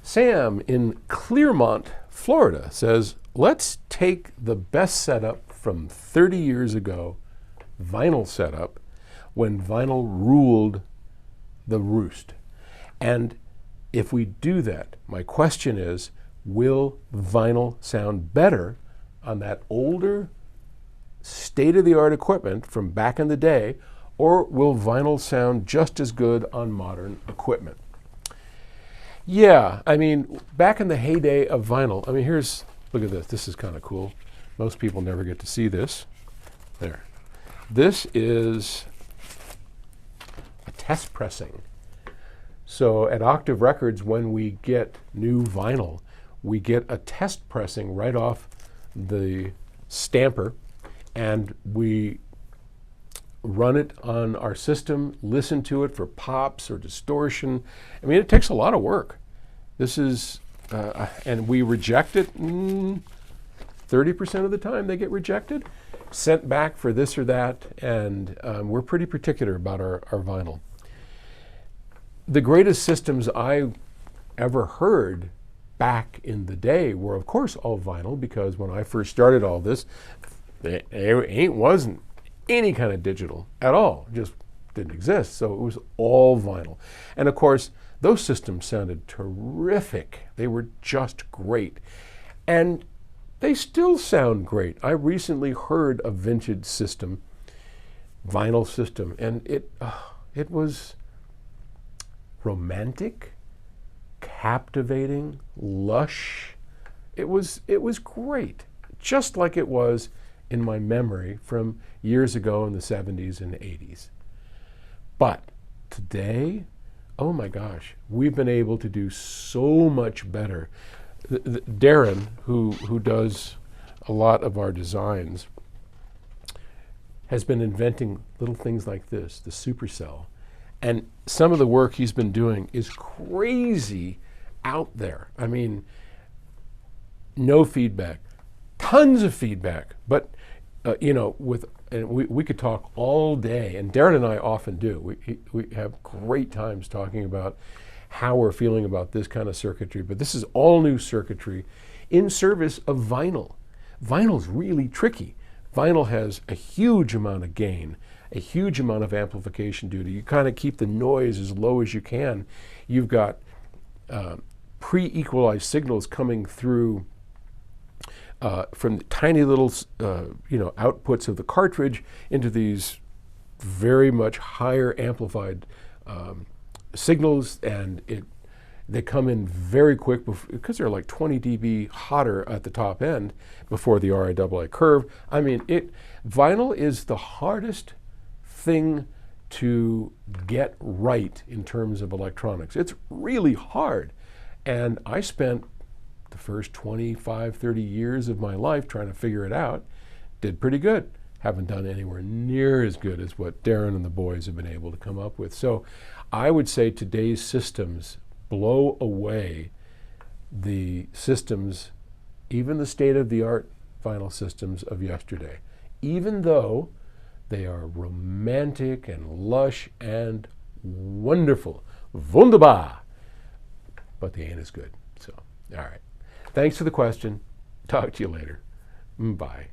Sam in Clearmont, Florida says, let's take the best setup from 30 years ago, vinyl setup, when vinyl ruled the roost. And if we do that, my question is, will vinyl sound better on that older, state-of-the-art equipment from back in the day, or will vinyl sound just as good on modern equipment? Yeah, I mean, back in the heyday of vinyl, I mean, look at this. This is kind of cool. Most people never get to see this. There. This is a test pressing. So at Octave Records, when we get new vinyl, we get a test pressing right off the stamper, and we run it on our system, listen to it for pops or distortion. I mean, it takes a lot of work. This is, and we reject it 30% of the time they get rejected, sent back for this or that, and we're pretty particular about our vinyl. The greatest systems I ever heard back in the day were, of course, all vinyl, because when I first started all this, it wasn't any kind of digital at all. It just didn't exist. So it was all vinyl. And of course, those systems sounded terrific. They were just great. And they still sound great. I recently heard a vintage system, vinyl system, and it was romantic, captivating, lush. It was great, just like it was in my memory from years ago in the 70s and 80s. But today, oh my gosh, we've been able to do so much better. Darren, who does a lot of our designs, has been inventing little things like this, the supercell. And some of the work he's been doing is crazy out there. I mean, no feedback, tons of feedback, but we could talk all day, and Darren and I often do. We have great times talking about how we're feeling about this kind of circuitry, but this is all new circuitry in service of vinyl. Vinyl's really tricky. Vinyl has a huge amount of gain, a huge amount of amplification duty. You kind of keep the noise as low as you can. You've got pre-equalized signals coming through from the tiny little outputs of the cartridge into these very much higher amplified signals, and they come in very quick because they're like 20 dB hotter at the top end before the RIAA curve. I mean, vinyl is the hardest thing to get right in terms of electronics. It's really hard. And I spent the first 25, 30 years of my life trying to figure it out. Did pretty good. Haven't done anywhere near as good as what Darren and the boys have been able to come up with. So I would say today's systems blow away the systems, even the state-of-the-art vinyl systems of yesterday, even though they are romantic and lush and wonderful. Wunderbar. But they ain't as good. So, all right. Thanks for the question. Talk to you later. Bye.